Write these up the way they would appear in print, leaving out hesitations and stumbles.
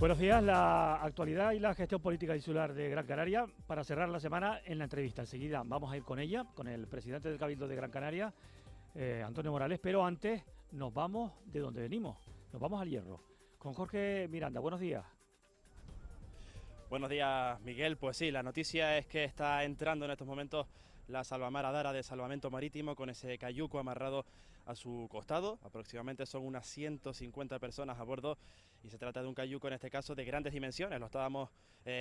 Buenos días, la actualidad y la gestión política insular de Gran Canaria para cerrar la semana en la entrevista. Enseguida vamos a ir con ella, con el presidente del Cabildo de Gran Canaria, Antonio Morales, pero antes nos vamos de donde venimos, nos vamos al Hierro, con Jorge Miranda. Buenos días. Buenos días, Miguel. Pues sí, la noticia es que está entrando en estos momentos la Salvamar Adara de Salvamento Marítimo con ese cayuco amarrado a su costado. Aproximadamente son unas 150 personas a bordo y se trata de un cayuco en este caso de grandes dimensiones. Lo estábamos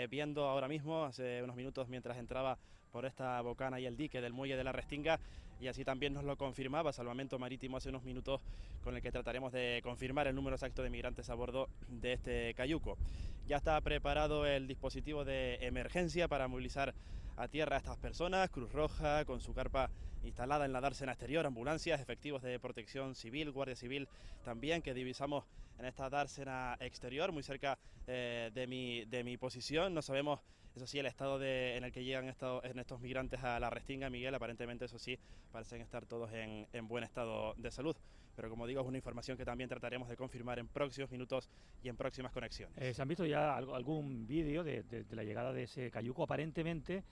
viendo ahora mismo, hace unos minutos, mientras entraba por esta bocana y el dique del muelle de la Restinga, y así también nos lo confirmaba Salvamento Marítimo hace unos minutos, con el que trataremos de confirmar el número exacto de migrantes a bordo de este cayuco. Ya está preparado el dispositivo de emergencia para movilizar a tierra a estas personas. Cruz Roja con su carpa instalada en la dársena exterior, ambulancias, efectivos de protección civil, Guardia Civil también, que divisamos en esta dársena exterior, muy cerca de mi posición. No sabemos, eso sí, el estado en el que llegan estos migrantes a la Restinga, Miguel. Aparentemente, eso sí, parecen estar todos en buen estado de salud. Pero como digo, es una información que también trataremos de confirmar en próximos minutos y en próximas conexiones. ¿Se han visto ya algún vídeo de la llegada de ese cayuco? Aparentemente,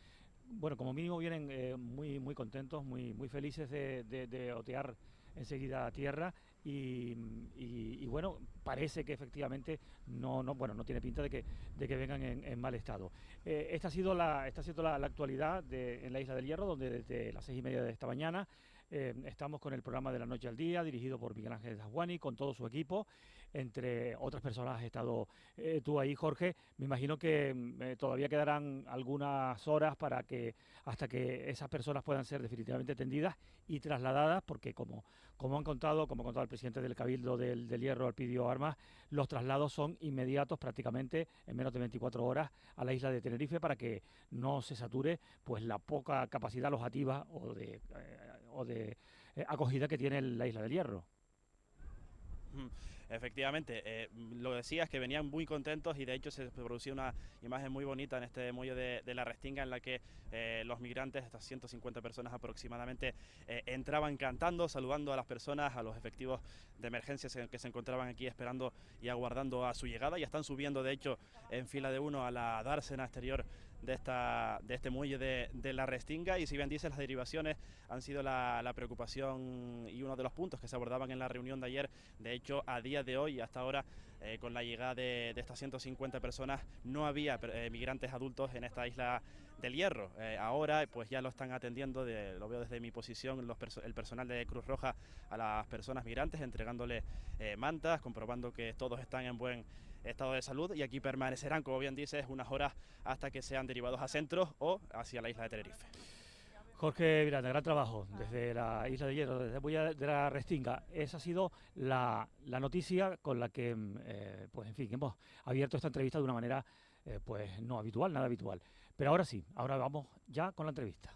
bueno, como mínimo vienen muy contentos, muy felices de otear enseguida a tierra y bueno, parece que efectivamente no tiene pinta de que vengan en mal estado. Esta ha sido la actualidad en la Isla del Hierro, donde desde las 6:30 de esta mañana estamos con el programa de La Noche al Día, dirigido por Miguel Ángel Dasguani, con todo su equipo. Entre otras personas has estado tú ahí, Jorge. Me imagino que todavía quedarán algunas horas hasta que esas personas puedan ser definitivamente atendidas y trasladadas, porque como ha contado el presidente del Cabildo del Hierro, Alpidio Armas, los traslados son inmediatos, prácticamente en menos de 24 horas, a la isla de Tenerife, para que no se sature pues la poca capacidad alojativa o de acogida que tiene la isla del Hierro. Efectivamente, lo decías, que venían muy contentos, y de hecho se producía una imagen muy bonita en este muelle de la Restinga, en la que los migrantes, estas 150 personas aproximadamente, entraban cantando, saludando a las personas, a los efectivos de emergencia que se encontraban aquí esperando y aguardando a su llegada. Ya están subiendo, de hecho, en fila de uno a la dársena exterior de este muelle de la Restinga. Y si bien dices, las derivaciones han sido la preocupación y uno de los puntos que se abordaban en la reunión de ayer. De hecho, a día de hoy, hasta ahora, con la llegada de estas 150 personas, no había migrantes adultos en esta isla del Hierro. Ahora pues ya lo están atendiendo, lo veo desde mi posición, el personal de Cruz Roja a las personas migrantes, entregándole mantas, comprobando que todos están en buen estado de salud, y aquí permanecerán, como bien dices, unas horas hasta que sean derivados a centros o hacia la isla de Tenerife. Jorge Miranda, gran trabajo desde la Isla de Hierro, desde el muelle de la Restinga. Esa ha sido la noticia con la que, pues en fin, hemos abierto esta entrevista de una manera, pues no habitual, nada habitual. Pero ahora sí, ahora vamos ya con la entrevista.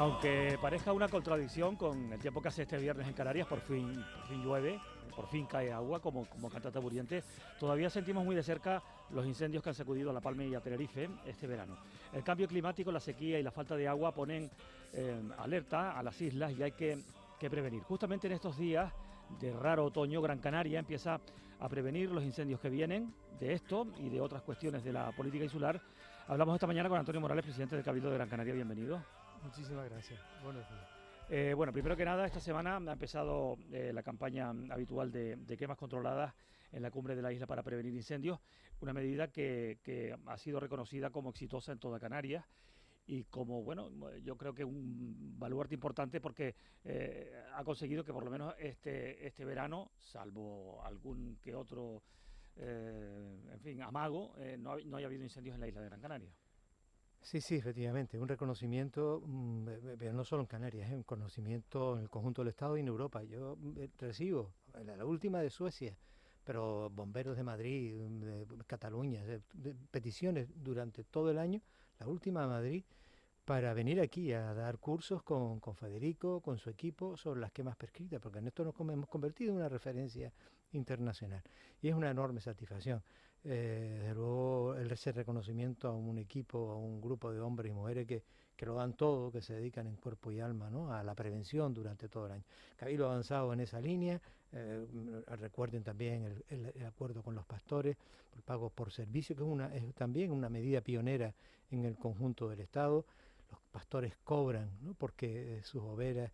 Aunque parezca una contradicción con el tiempo que hace este viernes en Canarias, por fin llueve, por fin cae agua, como canta Taburiente, todavía sentimos muy de cerca los incendios que han sacudido a La Palma y a Tenerife este verano. El cambio climático, la sequía y la falta de agua ponen alerta a las islas y hay que prevenir. Justamente en estos días de raro otoño, Gran Canaria empieza a prevenir los incendios que vienen de esto y de otras cuestiones de la política insular. Hablamos esta mañana con Antonio Morales, presidente del Cabildo de Gran Canaria. Bienvenido. Muchísimas gracias. Buenos días. Bueno, primero que nada, esta semana ha empezado la campaña habitual de quemas controladas en la cumbre de la isla para prevenir incendios, una medida que ha sido reconocida como exitosa en toda Canarias y como, bueno, yo creo que un baluarte importante porque ha conseguido que por lo menos este verano, salvo algún que otro, en fin, amago, no haya habido incendios en la isla de Gran Canaria. Sí, efectivamente, un reconocimiento, pero no solo en Canarias, es un conocimiento en el conjunto del Estado y en Europa. Yo recibo la última de Suecia, pero bomberos de Madrid, de Cataluña, de peticiones durante todo el año, la última de Madrid, para venir aquí a dar cursos con Federico, con su equipo, sobre las quemas prescritas, porque en esto nos hemos convertido en una referencia internacional. Y es una enorme satisfacción. Desde luego, ese reconocimiento a un equipo, a un grupo de hombres y mujeres que lo dan todo, que se dedican en cuerpo y alma, ¿no?, a la prevención durante todo el año. Cabildo ha avanzado en esa línea. Recuerden también el acuerdo con los pastores, el pago por servicio, que es también una medida pionera en el conjunto del Estado. Los pastores cobran, ¿no?, porque sus ovejas,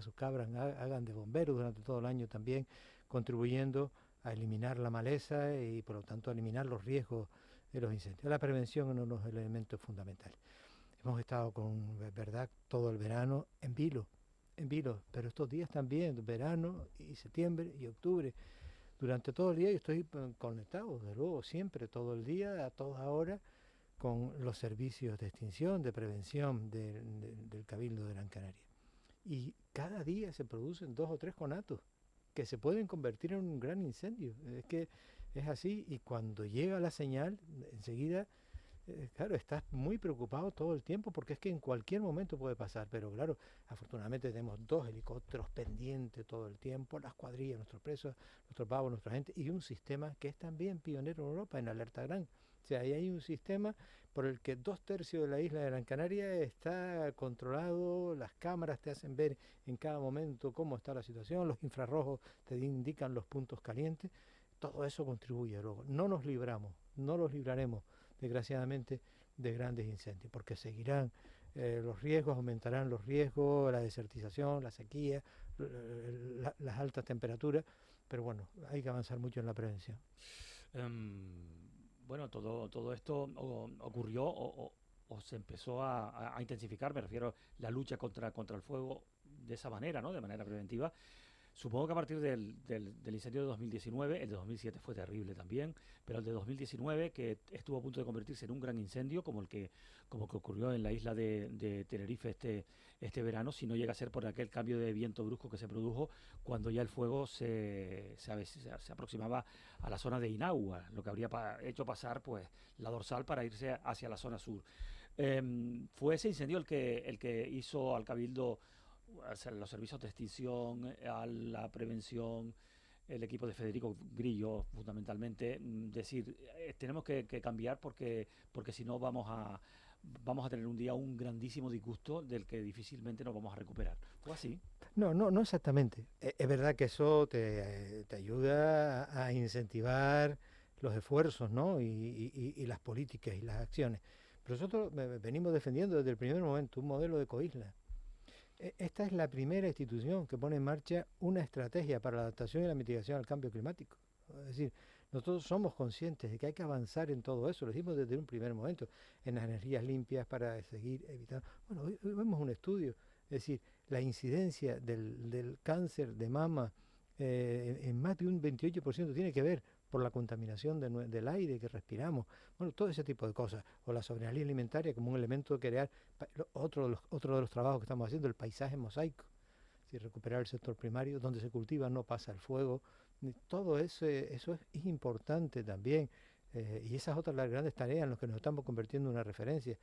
sus cabras hagan de bomberos durante todo el año también, contribuyendo a eliminar la maleza y por lo tanto a eliminar los riesgos de los incendios. La prevención es uno de los elementos fundamentales. Hemos estado con, verdad, todo el verano en vilo, pero estos días también, verano y septiembre y octubre, durante todo el día yo estoy conectado, desde luego, siempre, todo el día, a toda hora, con los servicios de extinción, de prevención del Cabildo de Gran Canaria. Y cada día se producen 2 o 3 conatos que se pueden convertir en un gran incendio. Es que es así, y cuando llega la señal, enseguida, claro, estás muy preocupado todo el tiempo porque es que en cualquier momento puede pasar, pero claro, afortunadamente tenemos 2 helicópteros pendientes todo el tiempo, las cuadrillas, nuestros presos, nuestros pavos, nuestra gente, y un sistema que es también pionero en Europa, en Alerta Gran. O sea, ahí hay un sistema por el que 2/3 de la isla de Gran Canaria está controlado, las cámaras te hacen ver en cada momento cómo está la situación, los infrarrojos te indican los puntos calientes, todo eso contribuye luego. No nos libraremos, desgraciadamente, de grandes incendios, porque seguirán los riesgos, aumentarán los riesgos, la desertización, la sequía, las altas temperaturas, pero bueno, hay que avanzar mucho en la prevención. Bueno, todo esto ocurrió o se empezó a intensificar, me refiero, la lucha contra el fuego de esa manera, ¿no?, de manera preventiva. Supongo que a partir del incendio de 2019, el de 2007 fue terrible también, pero el de 2019, que estuvo a punto de convertirse en un gran incendio, como que ocurrió en la isla de Tenerife este verano, si no llega a ser por aquel cambio de viento brusco que se produjo cuando ya el fuego se aproximaba a la zona de Inagua, lo que habría hecho pasar pues la dorsal para irse hacia la zona sur. Fue ese incendio el que hizo al Cabildo, los servicios de extinción, a la prevención, el equipo de Federico Grillo, fundamentalmente, decir, tenemos que cambiar porque si no vamos a tener un día un grandísimo disgusto del que difícilmente nos vamos a recuperar. ¿Fue así? No exactamente. Es verdad que eso te ayuda a incentivar los esfuerzos, ¿no?, y las políticas y las acciones. Pero nosotros venimos defendiendo desde el primer momento un modelo de coisla. Esta es la primera institución que pone en marcha una estrategia para la adaptación y la mitigación al cambio climático. Es decir, nosotros somos conscientes de que hay que avanzar en todo eso, lo decimos desde un primer momento, en las energías limpias para seguir evitando. Bueno, hoy vemos un estudio, es decir, la incidencia del cáncer de mama en más de un 28% tiene que ver por la contaminación del aire que respiramos, bueno, todo ese tipo de cosas, o la soberanía alimentaria como un elemento de crear otro de los trabajos que estamos haciendo, el paisaje mosaico, si recuperar el sector primario, donde se cultiva no pasa el fuego, todo eso es importante también, y esas otras las grandes tareas en las que nos estamos convirtiendo en una referencia,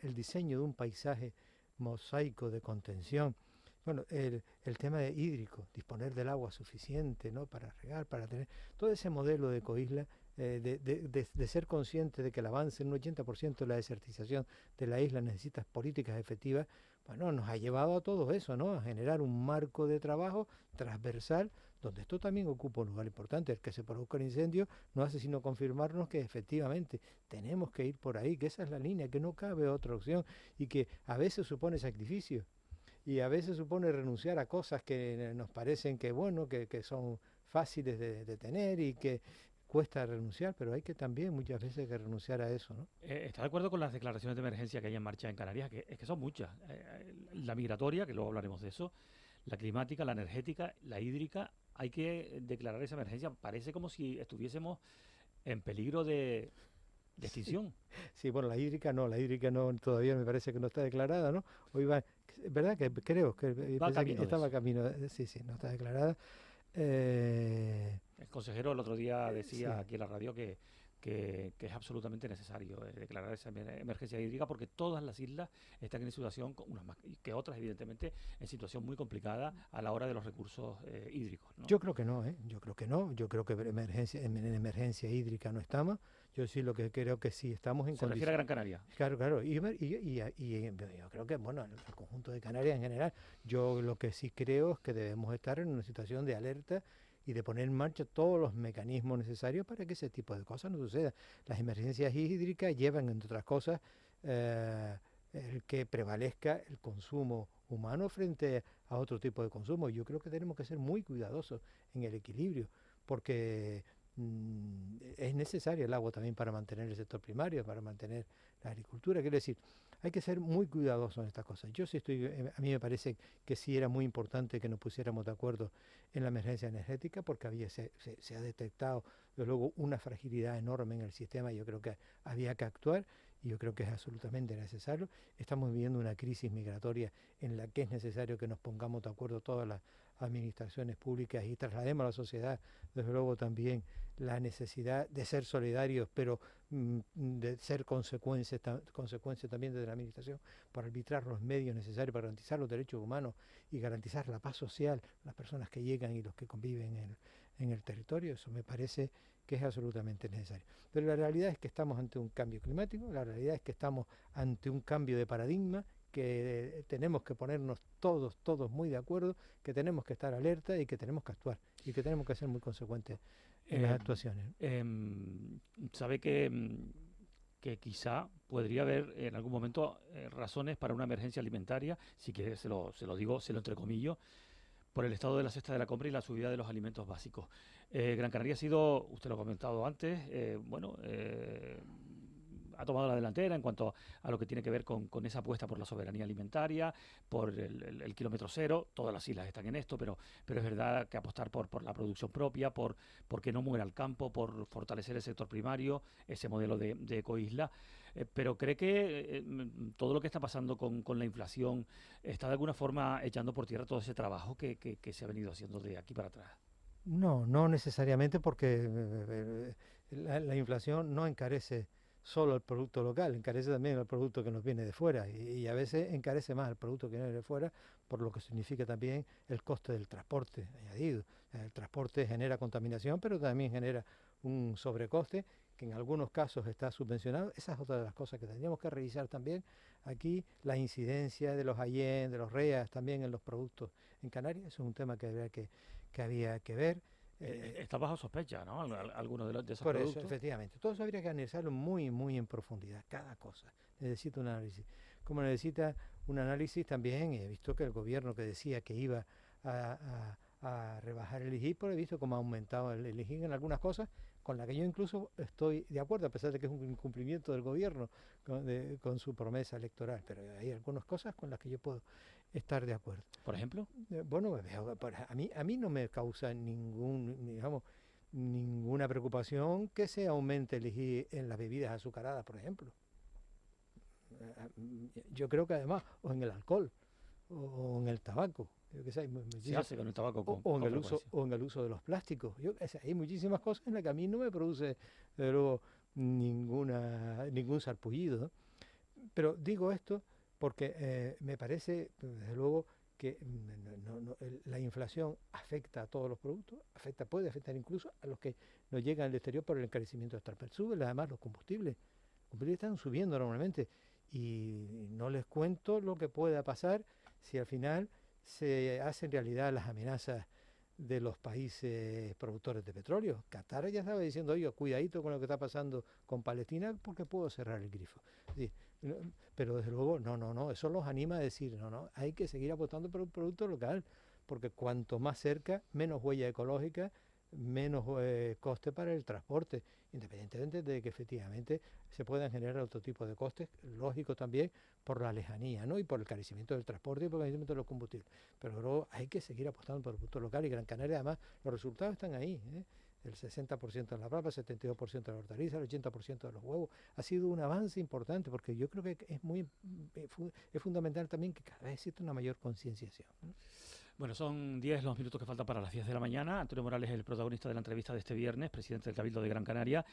el diseño de un paisaje mosaico de contención. Bueno, el tema hídrico, disponer del agua suficiente, ¿no?, para regar, para tener todo ese modelo de coisla, de ser consciente de que el avance en un 80% de la desertización de la isla necesita políticas efectivas, bueno, nos ha llevado a todo eso, ¿no? A generar un marco de trabajo transversal, donde esto también ocupa un lugar importante. El que se produzca el incendio no hace sino confirmarnos que efectivamente tenemos que ir por ahí, que esa es la línea, que no cabe otra opción y que a veces supone sacrificio y a veces supone renunciar a cosas que nos parecen que, bueno, que son fáciles de tener y que cuesta renunciar, pero hay que también muchas veces que renunciar a eso, ¿no? ¿Está de acuerdo con las declaraciones de emergencia que hay en marcha en Canarias? Que, es que son muchas. La migratoria, que luego hablaremos de eso, la climática, la energética, la hídrica, hay que declarar esa emergencia. Parece como si estuviésemos en peligro de extinción. Sí, bueno, la hídrica no, todavía me parece que no está declarada, ¿no? Hoy va, ¿verdad? Que creo que Va camino de estaba eso. camino, sí, no está declarada. El consejero el otro día decía Sí. aquí en la radio que es absolutamente necesario declarar esa emergencia hídrica porque todas las islas están en situación, unas más que otras evidentemente, en situación muy complicada a la hora de los recursos hídricos, ¿no? Yo creo que no, ¿eh? Yo creo que no. Yo creo que en emergencia hídrica no estamos. Yo sí lo que creo que sí estamos en Se refiere a condiciones. Gran Canaria. Claro, claro. Yo creo que, bueno, el conjunto de Canarias en general, yo lo que sí creo es que debemos estar en una situación de alerta y de poner en marcha todos los mecanismos necesarios para que ese tipo de cosas no sucedan. Las emergencias hídricas llevan, entre otras cosas, eh, el que prevalezca el consumo humano frente a otro tipo de consumo. Yo creo que tenemos que ser muy cuidadosos en el equilibrio, porque es necesario el agua también para mantener el sector primario, para mantener la agricultura. Quiero decir, hay que ser muy cuidadosos en estas cosas. Yo sí estoy, a mí me parece que sí era muy importante que nos pusiéramos de acuerdo en la emergencia energética, porque se ha detectado, desde luego, una fragilidad enorme en el sistema. Yo creo que había que actuar y yo creo que es absolutamente necesario. Estamos viviendo una crisis migratoria en la que es necesario que nos pongamos de acuerdo todas las administraciones públicas y traslademos a la sociedad, desde luego, también la necesidad de ser solidarios, pero de ser consecuencia también desde la administración para arbitrar los medios necesarios para garantizar los derechos humanos y garantizar la paz social, las personas que llegan y los que conviven en el territorio. Eso me parece que es absolutamente necesario. Pero la realidad es que estamos ante un cambio climático, la realidad es que estamos ante un cambio de paradigma, que tenemos que ponernos todos muy de acuerdo, que tenemos que estar alerta y que tenemos que actuar y que tenemos que ser muy consecuentes en las actuaciones. Sabe que quizá podría haber en algún momento razones para una emergencia alimentaria, si quiere se lo digo, se lo entrecomillo, por el estado de la cesta de la compra y la subida de los alimentos básicos. Gran Canaria ha sido, usted lo ha comentado antes, ha tomado la delantera en cuanto a lo que tiene que ver con esa apuesta por la soberanía alimentaria, por el kilómetro cero. Todas las islas están en esto, pero es verdad que apostar por la producción propia, por que no muera el campo, por fortalecer el sector primario, ese modelo de ecoisla. Pero cree que todo lo que está pasando con la inflación está de alguna forma echando por tierra todo ese trabajo que se ha venido haciendo de aquí para atrás. No, no necesariamente, porque la inflación no encarece solo el producto local, encarece también el producto que nos viene de fuera y a veces encarece más el producto que viene de fuera por lo que significa también el coste del transporte añadido. El transporte genera contaminación, pero también genera un sobrecoste que en algunos casos está subvencionado. Esa es otra de las cosas que tendríamos que revisar también aquí, la incidencia de los AYEN, de los REAs también en los productos en Canarias. Eso es un tema que había que ver. Está bajo sospecha, ¿no? Algunos de esos Por productos. eso, efectivamente. Todo eso habría que analizarlo muy, muy en profundidad. Cada cosa necesita un análisis. Como necesita un análisis también, he visto que el gobierno que decía que iba a rebajar el IGI, pero he visto cómo ha aumentado el IGI en algunas cosas, con la que yo incluso estoy de acuerdo, a pesar de que es un incumplimiento del gobierno con su promesa electoral. Pero hay algunas cosas con las que yo puedo estar de acuerdo. ¿Por ejemplo? Bueno, a mí no me causa ninguna preocupación que se aumente el IGI en las bebidas azucaradas, por ejemplo. Yo creo que además, o en el alcohol, o en el tabaco, yo que sé, Se hace con el tabaco o en con el uso de los plásticos. Hay muchísimas cosas en las que a mí no me produce, desde luego, ningún sarpullido, ¿no? Pero digo esto porque me parece, desde luego, que la inflación afecta a todos los productos, puede afectar incluso a los que nos llegan al exterior por el encarecimiento de Pero sube además los combustibles. Los combustibles están subiendo normalmente y no les cuento lo que pueda pasar si al final se hacen realidad las amenazas de los países productores de petróleo. Qatar ya estaba diciendo, oye, cuidadito con lo que está pasando con Palestina porque puedo cerrar el grifo. Sí, pero desde luego, no, eso los anima a decir, no, hay que seguir apostando por un producto local, porque cuanto más cerca, menos huella ecológica, menos coste para el transporte, independientemente de que efectivamente se puedan generar otro tipo de costes, lógico también por la lejanía, ¿no? Y por el carecimiento del transporte y por el carecimiento de los combustibles. Pero luego hay que seguir apostando por el producto local y Gran Canaria además los resultados están ahí, ¿eh? El 60% de la papa, el 72% de la hortaliza, el 80% de los huevos. Ha sido un avance importante porque yo creo que es fundamental también que cada vez exista una mayor concienciación, ¿no? Bueno, son 10 los minutos que faltan para las 10 de la mañana. Antonio Morales es el protagonista de la entrevista de este viernes, presidente del Cabildo de Gran Canaria.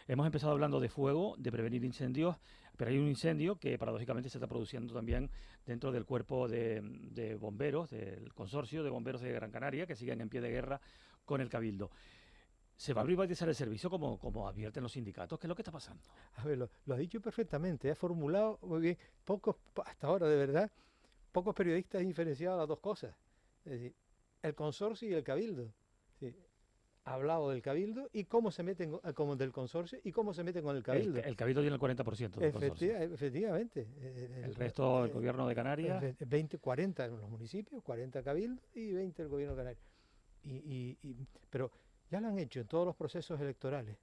Hemos empezado hablando de fuego, de prevenir incendios, pero hay un incendio que paradójicamente se está produciendo también dentro del cuerpo de bomberos, del consorcio de bomberos de Gran Canaria, que siguen en pie de guerra con el Cabildo. ¿Se va a privatizar el servicio como advierten los sindicatos? ¿Qué es lo que está pasando? A ver, lo ha dicho perfectamente, ha formulado muy bien. Hasta ahora de verdad, pocos periodistas han diferenciado las dos cosas. Es decir, el consorcio y el Cabildo. Sí. Ha hablado del Cabildo y cómo se meten como del consorcio y cómo se meten con el Cabildo. El Cabildo tiene el 40% del consorcio. Efectivamente. El resto, el gobierno de Canarias. 40 en los municipios, 40 Cabildo y 20 el gobierno de Canarias. Pero ya lo han hecho en todos los procesos electorales.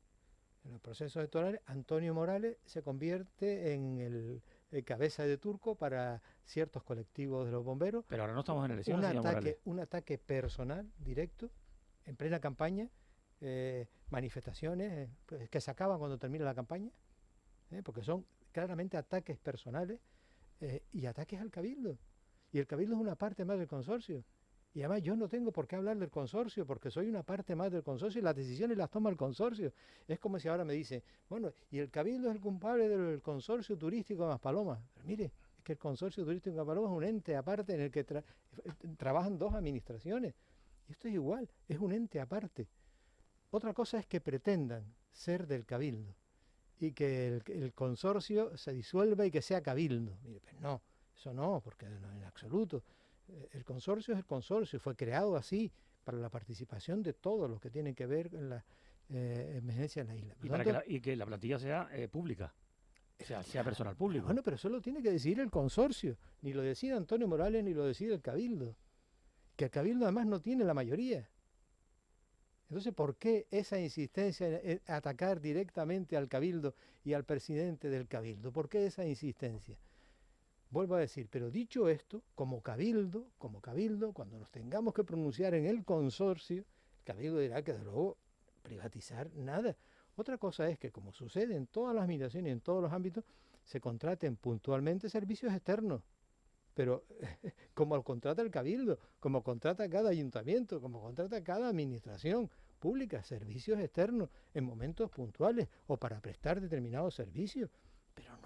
En los procesos electorales, Antonio Morales se convierte en el cabeza de turco para ciertos colectivos de los bomberos. Pero ahora no estamos en elecciones, señor Morales. Un ataque personal, directo, en plena campaña, manifestaciones que se acaban cuando termina la campaña, porque son claramente ataques personales y ataques al Cabildo. Y el Cabildo es una parte más del consorcio. Y además yo no tengo por qué hablar del consorcio, porque soy una parte más del consorcio y las decisiones las toma el consorcio. Es como si ahora me dicen, bueno, y el Cabildo es el culpable del consorcio turístico de Maspalomas. Pero mire, es que el consorcio turístico de Maspalomas es un ente aparte en el que trabajan dos administraciones. Y esto es igual, es un ente aparte. Otra cosa es que pretendan ser del Cabildo y que el consorcio se disuelva y que sea Cabildo. Mire, pues no, eso no, porque no, en absoluto. El consorcio es el consorcio, fue creado así para la participación de todos los que tienen que ver con la emergencia en la isla. Y que la plantilla sea pública, sea personal público. Bueno, pero eso lo tiene que decidir el consorcio, ni lo decide Antonio Morales ni lo decide el Cabildo, que el Cabildo además no tiene la mayoría. Entonces, ¿por qué esa insistencia en atacar directamente al Cabildo y al presidente del Cabildo? ¿Por qué esa insistencia? Vuelvo a decir, pero dicho esto, como cabildo, cuando nos tengamos que pronunciar en el consorcio, el Cabildo dirá que, desde luego, privatizar nada. Otra cosa es que, como sucede en todas las administraciones y en todos los ámbitos, se contraten puntualmente servicios externos. Pero como contrata el Cabildo, como contrata cada ayuntamiento, como contrata cada administración pública, servicios externos en momentos puntuales o para prestar determinados servicios. Pero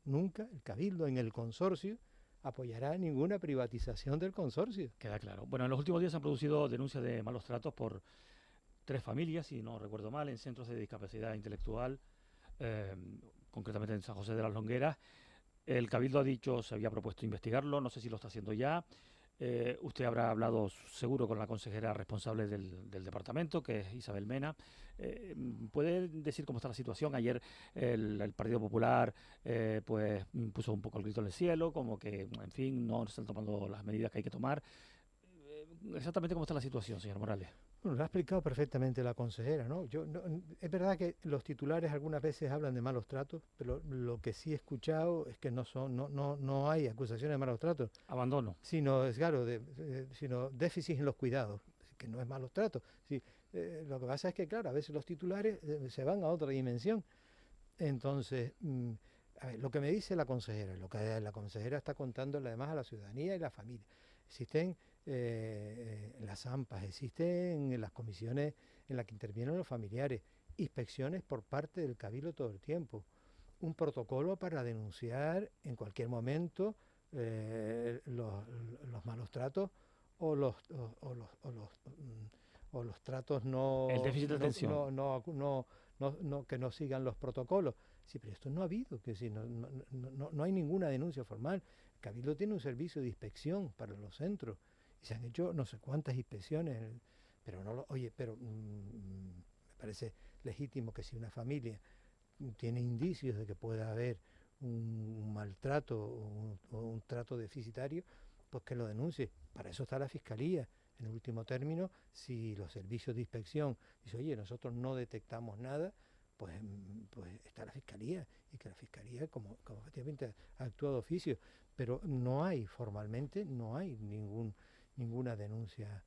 nunca el Cabildo en el consorcio apoyará ninguna privatización del consorcio. Queda claro. Bueno, en los últimos días se han producido denuncias de malos tratos por 3 familias, si no recuerdo mal, en centros de discapacidad intelectual, concretamente en San José de las Longueras. El Cabildo ha dicho, se había propuesto investigarlo, no sé si lo está haciendo ya. Usted habrá hablado seguro con la consejera responsable del departamento, que es Isabel Mena. ¿Puede decir cómo está la situación? Ayer el Partido Popular pues puso un poco el grito en el cielo, como que, en fin, no se están tomando las medidas que hay que tomar. Exactamente cómo está la situación, señor Morales. Bueno, lo ha explicado perfectamente la consejera, ¿no? Es verdad que los titulares algunas veces hablan de malos tratos, pero lo que sí he escuchado es que no hay acusaciones de malos tratos. Abandono. Sino, es claro, sino déficit en los cuidados, que no es malos tratos. Sí, lo que pasa es que, claro, a veces los titulares se van a otra dimensión. Entonces, a ver, lo que me dice la consejera, lo que la consejera está contándole además a la ciudadanía y la familia. Existen las AMPAs, existen las comisiones en las que intervienen los familiares, inspecciones por parte del Cabildo todo el tiempo, un protocolo para denunciar en cualquier momento los malos tratos o los tratos El déficit de atención. que no sigan los protocolos. Sí, pero esto no ha habido, que si no hay ninguna denuncia formal. El Cabildo tiene un servicio de inspección para los centros y se han hecho no sé cuántas inspecciones, pero me parece legítimo que si una familia tiene indicios de que pueda haber un maltrato o un trato deficitario, pues que lo denuncie. Para eso está la Fiscalía. En último término, si los servicios de inspección dicen, oye, nosotros no detectamos nada, pues está la Fiscalía, y que la Fiscalía, como efectivamente ha actuado de oficio, pero no hay formalmente, no hay ninguna denuncia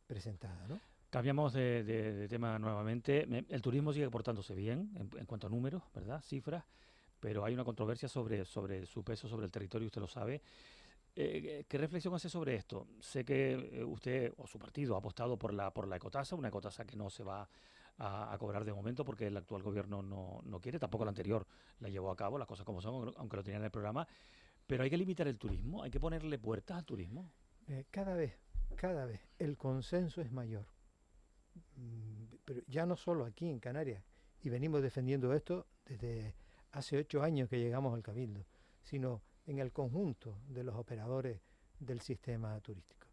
presentada, ¿no? Cambiamos de tema nuevamente. El turismo sigue portándose bien en cuanto a números, ¿verdad? Cifras, pero hay una controversia sobre su peso sobre el territorio, usted lo sabe. ¿Qué reflexión hace sobre esto? Sé que usted o su partido ha apostado por la ecotasa, una ecotasa que no se va a cobrar de momento porque el actual gobierno no quiere, tampoco el anterior la llevó a cabo, las cosas como son, aunque lo tenía en el programa. Pero hay que limitar el turismo, hay que ponerle puertas al turismo. Cada vez el consenso es mayor. Pero ya no solo aquí en Canarias, y venimos defendiendo esto desde hace 8 años que llegamos al Cabildo, sino en el conjunto de los operadores del sistema turístico.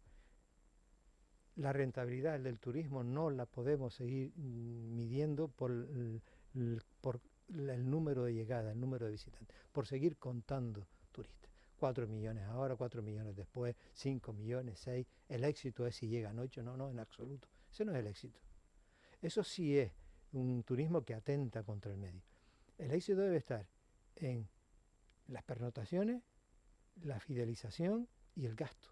La rentabilidad del turismo no la podemos seguir midiendo por el número de llegadas, el número de visitantes, por seguir contando turistas. 4 millones ahora, 4 millones después, 5 millones, 6. El éxito es si llegan 8, no, en absoluto. Ese no es el éxito. Eso sí es un turismo que atenta contra el medio. El éxito debe estar en las pernotaciones, la fidelización y el gasto.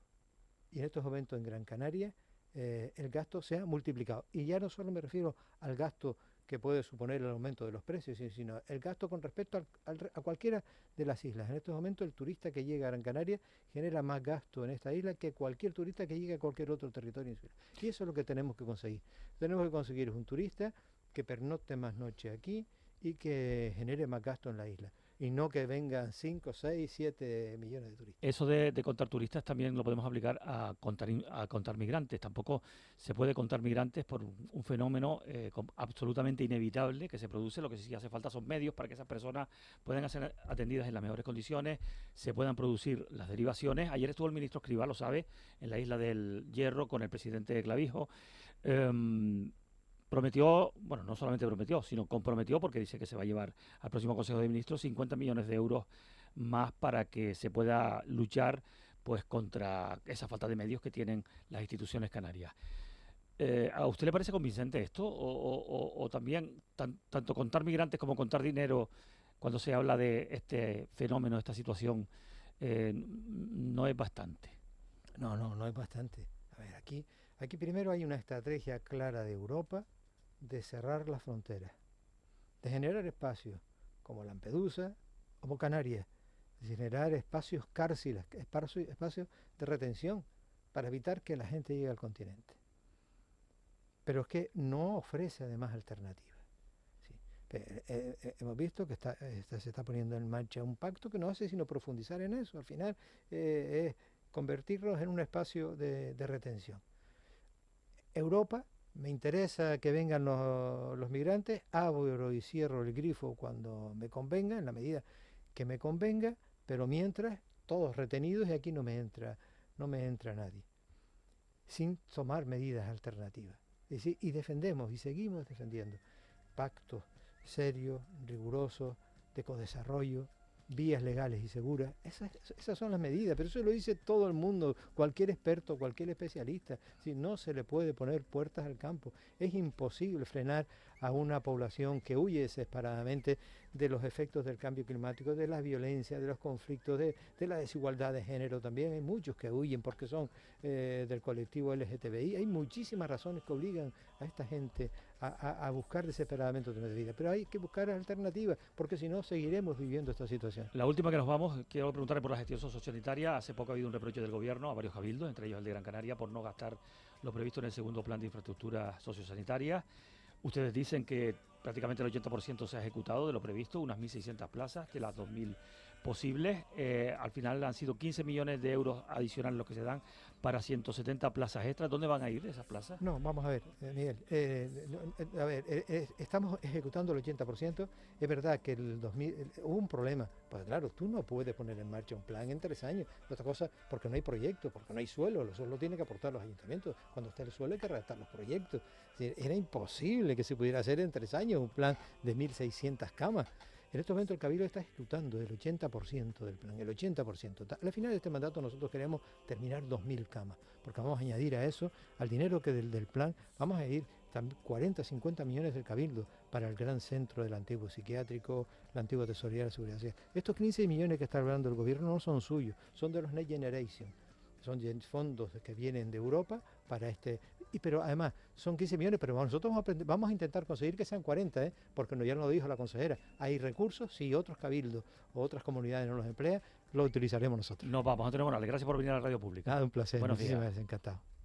Y en estos momentos en Gran Canaria el gasto se ha multiplicado. Y ya no solo me refiero al gasto que puede suponer el aumento de los precios, sino el gasto con respecto a cualquiera de las islas. En estos momentos el turista que llega a Gran Canaria genera más gasto en esta isla que cualquier turista que llegue a cualquier otro territorio insular. Y eso es lo que tenemos que conseguir. Tenemos que conseguir un turista que pernocte más noches aquí y que genere más gasto en la isla. Y no que vengan 5, 6, 7 millones de turistas. Eso de contar turistas también lo podemos aplicar a contar migrantes. Tampoco se puede contar migrantes por un fenómeno absolutamente inevitable que se produce. Lo que sí hace falta son medios para que esas personas puedan ser atendidas en las mejores condiciones, se puedan producir las derivaciones. Ayer estuvo el ministro Escrivá, lo sabe, en la isla del Hierro con el presidente Clavijo. Prometió, bueno, no solamente prometió, sino comprometió, porque dice que se va a llevar al próximo Consejo de Ministros 50 millones de euros más para que se pueda luchar pues contra esa falta de medios que tienen las instituciones canarias. ¿A usted le parece convincente esto? ¿O también tanto contar migrantes como contar dinero cuando se habla de este fenómeno, esta situación, no es bastante? No es bastante. A ver, aquí primero hay una estrategia clara de Europa de cerrar las fronteras, de generar espacios como Lampedusa, como Canarias, de generar espacios cárceles, espacios de retención para evitar que la gente llegue al continente. Pero es que no ofrece además alternativas. Sí. Hemos visto que se está poniendo en marcha un pacto que no hace sino profundizar en eso. Al final es convertirlos en un espacio de retención. Europa, me interesa que vengan los migrantes, abro y cierro el grifo cuando me convenga, en la medida que me convenga, pero mientras todos retenidos y aquí no me entra nadie, sin tomar medidas alternativas. Es decir, y defendemos y seguimos defendiendo pactos serios, rigurosos, de codesarrollo, vías legales y seguras. Esas son las medidas, pero eso lo dice todo el mundo, cualquier experto, cualquier especialista. Si no se le puede poner puertas al campo, es imposible frenar a una población que huye desesperadamente de los efectos del cambio climático, de la violencia, de los conflictos, de la desigualdad de género también. Hay muchos que huyen porque son del colectivo LGTBI. Hay muchísimas razones que obligan a esta gente a buscar desesperadamente otra vida, pero hay que buscar alternativas, porque si no seguiremos viviendo esta situación. La última que nos vamos, quiero preguntarle por la gestión sociosanitaria. Hace poco ha habido un reproche del gobierno a varios cabildos, entre ellos el de Gran Canaria, por no gastar lo previsto en el segundo plan de infraestructura sociosanitaria. Ustedes dicen que prácticamente el 80% se ha ejecutado de lo previsto, unas 1.600 plazas, que las 2.000 posibles. Al final han sido 15 millones de euros adicionales los que se dan para 170 plazas extras. ¿Dónde van a ir esas plazas? No, vamos a ver, Miguel. Estamos ejecutando el 80%. Es verdad que el 2000 hubo un problema. Pues claro, tú no puedes poner en marcha un plan en 3 años. Otra cosa, porque no hay proyecto, porque no hay suelo. Los suelos lo tienen que aportar los ayuntamientos. Cuando esté el suelo hay que redactar los proyectos. Es decir, era imposible que se pudiera hacer en 3 años un plan de 1.600 camas. En este momento el Cabildo está ejecutando el 80% del plan, el 80%. Al final de este mandato nosotros queremos terminar 2.000 camas, porque vamos a añadir a eso, al dinero que del plan, vamos a ir 40, 50 millones del Cabildo para el gran centro del antiguo psiquiátrico, la antigua tesorería de la Seguridad Social. Estos 15 millones que está hablando el gobierno no son suyos, son de los Next Generation. Son fondos que vienen de Europa para pero además son 15 millones, pero nosotros vamos a intentar conseguir que sean 40, porque ya nos lo dijo la consejera. Hay recursos, si otros cabildos o otras comunidades no los emplean, lo utilizaremos nosotros. Nos vamos, Antonio Morales, gracias por venir a la radio pública. Nada, un placer, Buenos muchísimas días. gracias, encantado.